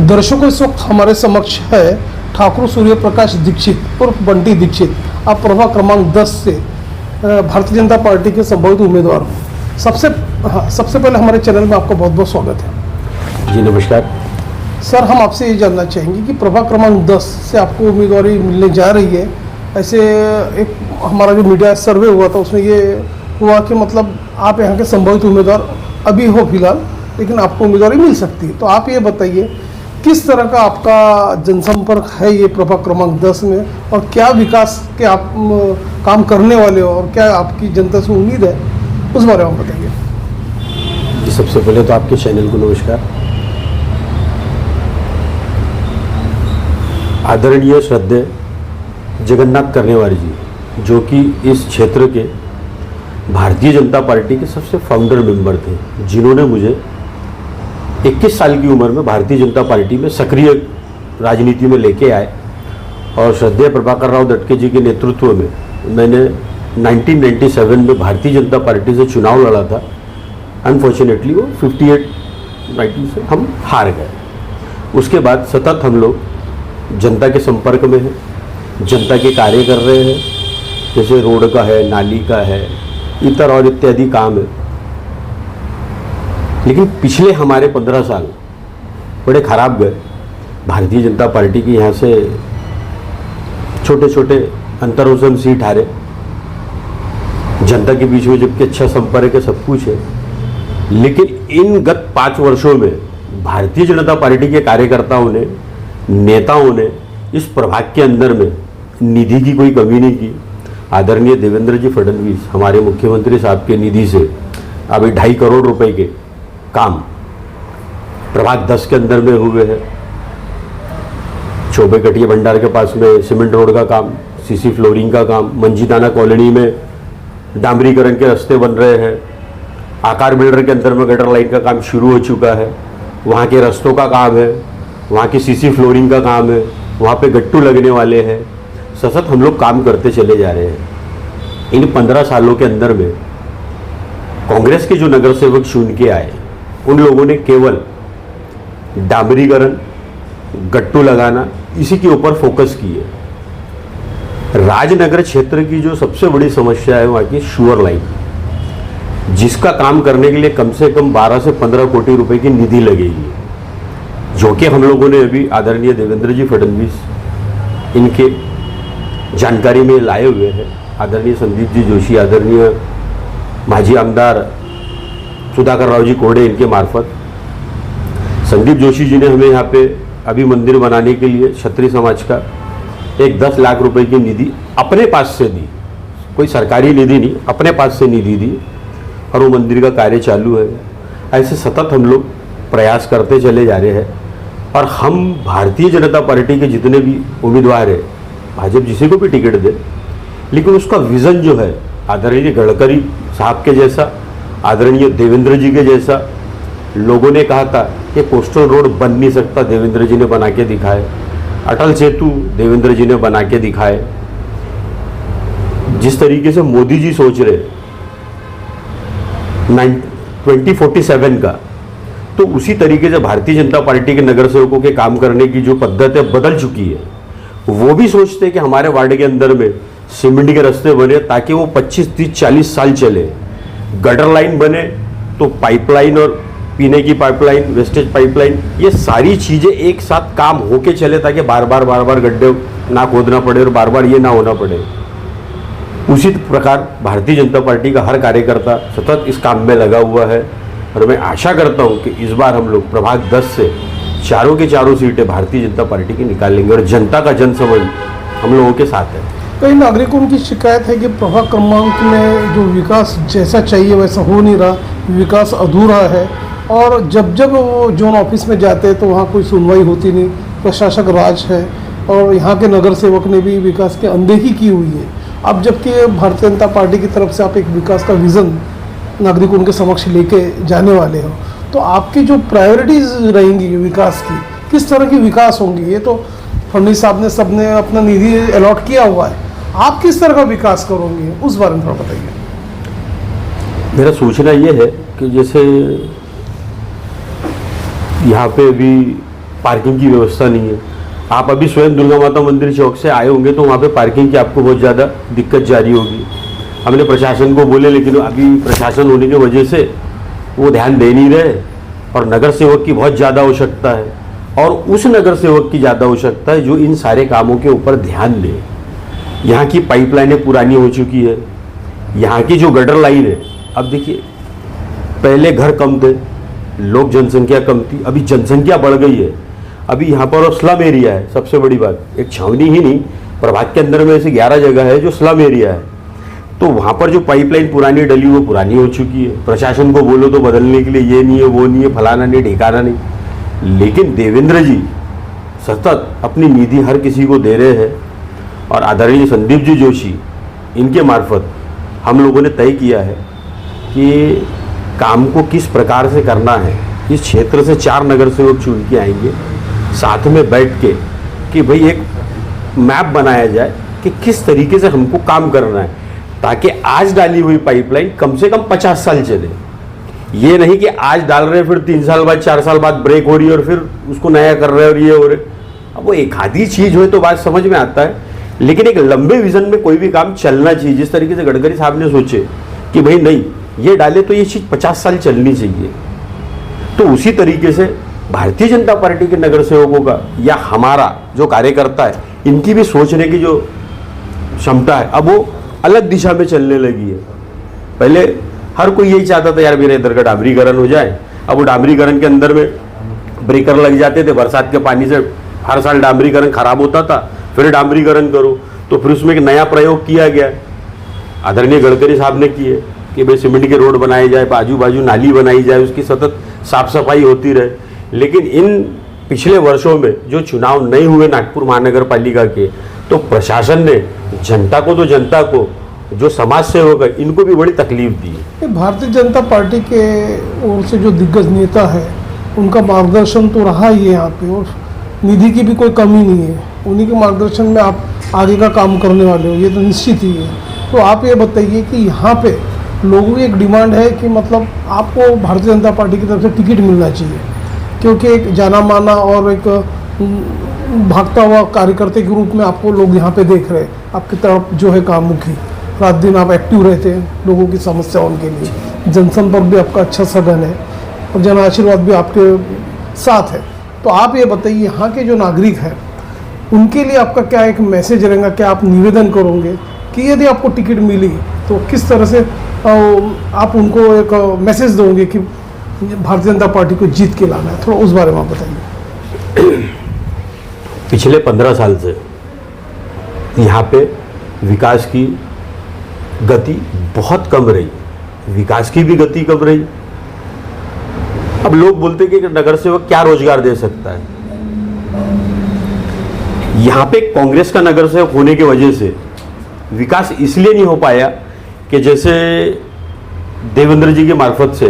दर्शकों, इस वक्त हमारे समक्ष है ठाकुर सूर्य प्रकाश दीक्षित उर्फ बंटी दीक्षित। आप प्रभाग क्रमांक 10 से भारतीय जनता पार्टी के संभावित उम्मीदवार हो। सबसे पहले हमारे चैनल में आपका बहुत बहुत स्वागत है। जी नमस्कार सर, हम आपसे ये जानना चाहेंगे कि प्रभाग क्रमांक 10 से आपको उम्मीदवारी मिलने जा रही है। ऐसे एक हमारा जो मीडिया सर्वे हुआ था उसमें ये हुआ कि मतलब आप यहाँ के संभावित उम्मीदवार अभी हो फिलहाल, लेकिन आपको उम्मीदवारी मिल सकती है। तो आप ये बताइए किस तरह का आपका जनसंपर्क है ये प्रभाग क्रमांक 10 में, और क्या विकास के आप काम करने वाले हो, और क्या आपकी जनता से उम्मीद है, उस बारे में बताइए। जी, सबसे पहले तो आपके चैनल को नमस्कार। आदरणीय श्रद्धेय जगन्नाथ कर्नेवारी जी, जो कि इस क्षेत्र के भारतीय जनता पार्टी के सबसे फाउंडर मेंबर थे, जिन्होंने मुझे 21 साल की उम्र में भारतीय जनता पार्टी में सक्रिय राजनीति में लेके आए, और श्रद्धेय प्रभाकर राव दटके जी के नेतृत्व में मैंने 1997 में भारतीय जनता पार्टी से चुनाव लड़ा था। अनफॉर्चुनेटली वो 58-90 से हम हार गए। उसके बाद सतत हम लोग जनता के संपर्क में हैं, जनता के कार्य कर रहे हैं, जैसे रोड का है, नाली का है, इतर और इत्यादि काम है। लेकिन पिछले हमारे 15 साल बड़े खराब गए। भारतीय जनता पार्टी की यहाँ से छोटे छोटे अंतरों से हम सीट हारे। जनता के बीच में जबकि अच्छा संपर्क है, सब कुछ है, लेकिन इन गत 5 वर्षों में भारतीय जनता पार्टी के कार्यकर्ताओं ने, नेताओं ने इस प्रभाग के अंदर में निधि की कोई कमी नहीं की। आदरणीय देवेंद्र जी फडणवीस, हमारे मुख्यमंत्री साहब के निधि से अभी 2.5 करोड़ रुपए के काम प्रभाग 10 के अंदर में हुए हैं। चौबे कटिया भंडार के पास में सीमेंट रोड का काम, सीसी फ्लोरिंग का काम, मंजीदाना कॉलोनी में डामरीकरण के रास्ते बन रहे हैं। आकार बिल्डर के अंदर में गटर लाइन का काम शुरू हो चुका है। वहाँ के रास्तों का काम है, वहाँ की सीसी फ्लोरिंग का काम है, वहाँ पे गट्टू लगने वाले हैं। सतत हम लोग काम करते चले जा रहे हैं। इन 15 सालों के अंदर में कांग्रेस के जो नगर सेवक चुन के आए, उन लोगों ने केवल डामरीकरण, गट्टू लगाना, इसी के ऊपर फोकस किए। राजनगर क्षेत्र की जो सबसे बड़ी समस्या है वहाँ की शुअर लाइन, जिसका काम करने के लिए कम से कम 12 से 15 कोटी रुपए की निधि लगेगी, जो कि हम लोगों ने अभी आदरणीय देवेंद्र जी फडणवीस इनके जानकारी में लाए हुए हैं। आदरणीय संदीप जी जोशी, आदरणीय माजी आमदार सुधाकर राव जी कोड़े, इनके मार्फत संदीप जोशी जी ने हमें यहाँ पे अभी मंदिर बनाने के लिए क्षत्रिय समाज का एक 10 लाख रुपए की निधि अपने पास से दी। कोई सरकारी निधि नहीं, अपने पास से निधि दी, और वो मंदिर का कार्य चालू है। ऐसे सतत हम लोग प्रयास करते चले जा रहे हैं। और हम भारतीय जनता पार्टी के जितने भी उम्मीदवार हैं, भाजपा जिसे को भी टिकट दे, लेकिन उसका विज़न जो है आदरणीय गडकरी साहब के जैसा, आदरणीय देवेंद्र जी के जैसा। लोगों ने कहा था कि कोस्टल रोड बन नहीं सकता, देवेंद्र जी ने बना के दिखाए। अटल सेतु देवेंद्र जी ने बना के दिखाए। जिस तरीके से मोदी जी सोच रहे 2047 का, तो उसी तरीके से भारतीय जनता पार्टी के नगर सेवकों के काम करने की जो पद्धत है बदल चुकी है। वो भी सोचते हैं कि हमारे वार्ड के अंदर में सीमेंट के रास्ते बने ताकि वो 25, 30, 40 साल चले। गटर लाइन बने तो पाइपलाइन और पीने की पाइपलाइन, वेस्टेज पाइपलाइन, ये सारी चीज़ें एक साथ काम होके चले ताकि बार बार गड्ढे ना खोदना पड़े और बार बार ये ना होना पड़े। उसी प्रकार भारतीय जनता पार्टी का हर कार्यकर्ता सतत इस काम में लगा हुआ है, और मैं आशा करता हूँ कि इस बार हम लोग प्रभाग 10 से चारों के चारों सीटें भारतीय जनता पार्टी की निकाल लेंगे, और जनता का जनसमझ हम लोगों के साथ है। कई नागरिकों की शिकायत है कि प्रभाग क्रमांक में जो विकास जैसा चाहिए वैसा हो नहीं रहा, विकास अधूरा है, और जब वो जोन ऑफिस में जाते हैं तो वहाँ कोई सुनवाई होती नहीं, प्रशासक राज है, और यहाँ के नगर सेवक ने भी विकास की अनदेखी की हुई है। अब जबकि भारतीय जनता पार्टी की तरफ से आप एक विकास का विज़न नागरिकों के समक्ष लेके जाने वाले हो, तो आपकी जो प्रायोरिटीज़ रहेंगी विकास की, किस तरह की विकास होंगी? ये तो फडणवीस साहब ने सबने अपना निधि अलॉट किया हुआ है, आप किस तरह का विकास करोगे, उस बारे में थोड़ा बताइए। मेरा सोचना ये है कि जैसे यहाँ पे अभी पार्किंग की व्यवस्था नहीं है। आप अभी स्वयं दुर्गा माता मंदिर चौक से आए होंगे तो वहाँ पे पार्किंग की आपको बहुत ज़्यादा दिक्कत जारी होगी। हमने प्रशासन को बोले, लेकिन अभी प्रशासन होने की वजह से वो ध्यान दे नहीं रहे, और नगर सेवक की बहुत ज़्यादा आवश्यकता है, और उस नगर सेवक की ज़्यादा आवश्यकता है जो इन सारे कामों के ऊपर ध्यान दे। यहाँ की पाइपलाइनें पुरानी हो चुकी है, यहाँ की जो गटर लाइन है, अब देखिए पहले घर कम थे, लोग जनसंख्या कम थी, अभी जनसंख्या बढ़ गई है। अभी यहाँ पर स्लम एरिया है, सबसे बड़ी बात, एक छावनी ही नहीं, प्रभाग के अंदर में ऐसी 11 जगह है जो स्लम एरिया है। तो वहाँ पर जो पाइपलाइन पुरानी डली वो पुरानी हो चुकी है। प्रशासन को बोलो तो बदलने के लिए ये नहीं है, वो नहीं है, फलाना नहीं, ठिकाना नहीं, लेकिन देवेंद्र जी सतत अपनी निधि हर किसी को दे रहे हैं। और आदरणीय संदीप जी जोशी, इनके मार्फत हम लोगों ने तय किया है कि काम को किस प्रकार से करना है। इस क्षेत्र से 4 नगर सेवक चुन के आएंगे, साथ में बैठ के कि भाई एक मैप बनाया जाए कि किस तरीके से हमको काम करना है, ताकि आज डाली हुई पाइपलाइन कम से कम 50 साल चले। ये नहीं कि आज डाल रहे हैं फिर 3 साल बाद 4 साल बाद ब्रेक हो रही है और फिर उसको नया कर रहे हैं और ये हो रहे। अब वो एक आधी चीज हो तो बात समझ में आता है, लेकिन एक लंबे विजन में कोई भी काम चलना चाहिए। जिस तरीके से गडकरी साहब ने सोचे कि भाई नहीं ये डाले तो ये चीज 50 साल चलनी चाहिए, तो उसी तरीके से भारतीय जनता पार्टी के नगर सेवकों का या हमारा जो कार्यकर्ता है, इनकी भी सोचने की जो क्षमता है अब वो अलग दिशा में चलने लगी है। पहले हर कोई यही चाहता था यार मेरे इधर का डामरीकरण हो जाए। अब वो डामरीकरण के अंदर में ब्रेकर लग जाते थे, बरसात के पानी से हर साल डामरीकरण खराब होता था, फिर डामरीकरण करो, तो फिर उसमें एक नया प्रयोग किया गया, आदरणीय गडकरी साहब ने किए कि भाई सीमेंट के रोड बनाए जाए, आजू बाजू नाली बनाई जाए, उसकी सतत साफ सफाई होती रहे। लेकिन इन पिछले वर्षों में जो चुनाव नहीं हुए नागपुर महानगर पालिका के, तो प्रशासन ने जनता को, तो जनता को जो समाज सेवक है इनको भी बड़ी तकलीफ दी है। भारतीय जनता पार्टी के ओर से जो दिग्गज नेता है उनका मार्गदर्शन तो रहा ही है यहाँ पे, और निधि की भी कोई कमी नहीं है। उन्हीं के मार्गदर्शन में आप आगे का काम करने वाले हो, ये तो निश्चित ही है। तो आप ये बताइए कि यहाँ पे लोगों की एक डिमांड है कि मतलब आपको भारतीय जनता पार्टी की तरफ से टिकट मिलना चाहिए, क्योंकि एक जाना माना और एक भागता हुआ कार्यकर्ता के रूप में आपको लोग यहाँ पे देख रहे हैं। आपकी तरफ जो है कामुखी, रात दिन आप एक्टिव रहते हैं लोगों की समस्याओं के लिए, जनसंपर्क भी आपका अच्छा सघन है और जन आशीर्वाद भी आपके साथ है। तो आप ये बताइए यहाँ के जो नागरिक हैं उनके लिए आपका क्या एक मैसेज रहेगा, क्या आप निवेदन करोगे कि यदि आपको टिकट मिली तो किस तरह से आप उनको एक मैसेज दोगे कि भारतीय जनता पार्टी को जीत के लाना है? थोड़ा उस बारे में आप बताइए। पिछले 15 साल से यहाँ पे विकास की गति बहुत कम रही, विकास की भी गति कम रही। अब लोग बोलते हैं कि नगर सेवक क्या रोजगार दे सकता है। यहाँ पे कांग्रेस का नगर सेवक होने की वजह से विकास इसलिए नहीं हो पाया कि जैसे देवेंद्र जी के मार्फत से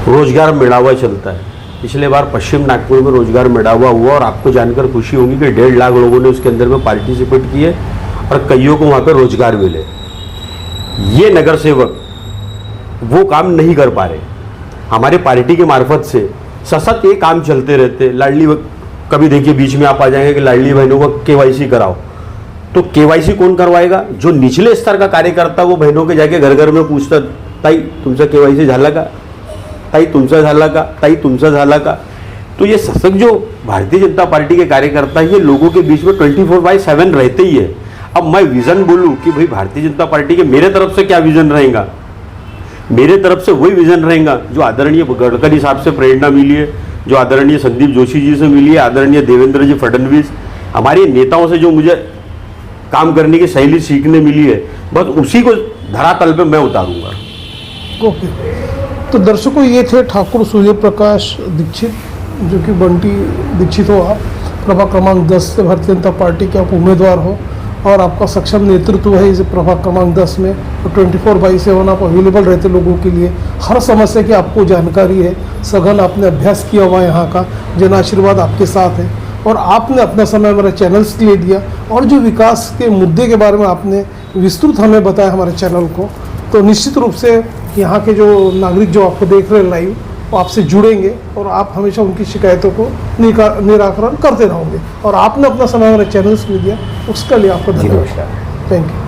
रोजगार मेड़ावा चलता है। पिछले बार पश्चिम नागपुर में रोजगार मेड़ावा हुआ और आपको जानकर खुशी होगी कि 1.5 लाख लोगों ने उसके अंदर में पार्टिसिपेट किए और कईयों को वहाँ पर रोजगार मिले। ये नगर सेवक वो काम नहीं कर पा रहे। हमारे पार्टी के मार्फत से सतत ये काम चलते रहते। लाडली कभी देखिए बीच में आप आ जाएंगे कि लाडली बहनों का KYC कराओ, तो KYC कौन करवाएगा? जो निचले स्तर का कार्यकर्ता वो बहनों के जाके घर घर में पूछता, ताई तुमचा KYC झाला का, ताई तुमचा झाला का, ताई तुमचा झाला का। तो ये सतत जो भारतीय जनता पार्टी के कार्यकर्ता ये लोगों के बीच में 24/7 रहते ही है। अब मैं विजन बोलूं कि भाई भारतीय जनता पार्टी के मेरे तरफ से क्या विजन रहेगा, मेरे तरफ से वही विजन रहेगा जो आदरणीय गडकरी साहब से प्रेरणा मिली है, जो आदरणीय संदीप जोशी जी से मिली है, आदरणीय देवेंद्र जी फडणवीस, हमारे नेताओं से जो मुझे काम करने की शैली सीखने मिली है, बस उसी को धरातल पे मैं उतारूंगा। ओके, तो दर्शकों ये थे ठाकुर सूर्य प्रकाश दीक्षित, जो कि बंटी दीक्षित हो आप, प्रभाग क्रमांक 10 से भारतीय जनता पार्टी के आप उम्मीदवार हो और आपका सक्षम नेतृत्व है इस प्रभाग क्रमांक 10 में। तो 24/7 आप अवेलेबल रहते लोगों के लिए, हर समस्या की आपको जानकारी है, सघन आपने अभ्यास किया हुआ है, यहाँ का जन आशीर्वाद आपके साथ है और आपने अपना समय हमारे चैनल्स के लिए दिया और जो विकास के मुद्दे के बारे में आपने विस्तृत हमें बताया हमारे चैनल को। तो निश्चित रूप से यहाँ के जो नागरिक जो आपको देख रहे हैं लाइव, वो आपसे जुड़ेंगे और आप हमेशा उनकी शिकायतों को निराकरण करते रहोगे। और आपने अपना समय हमारे चैनल्स में दिया, उसके लिए आपको जी धन्यवाद। नमस्कार। Thank you.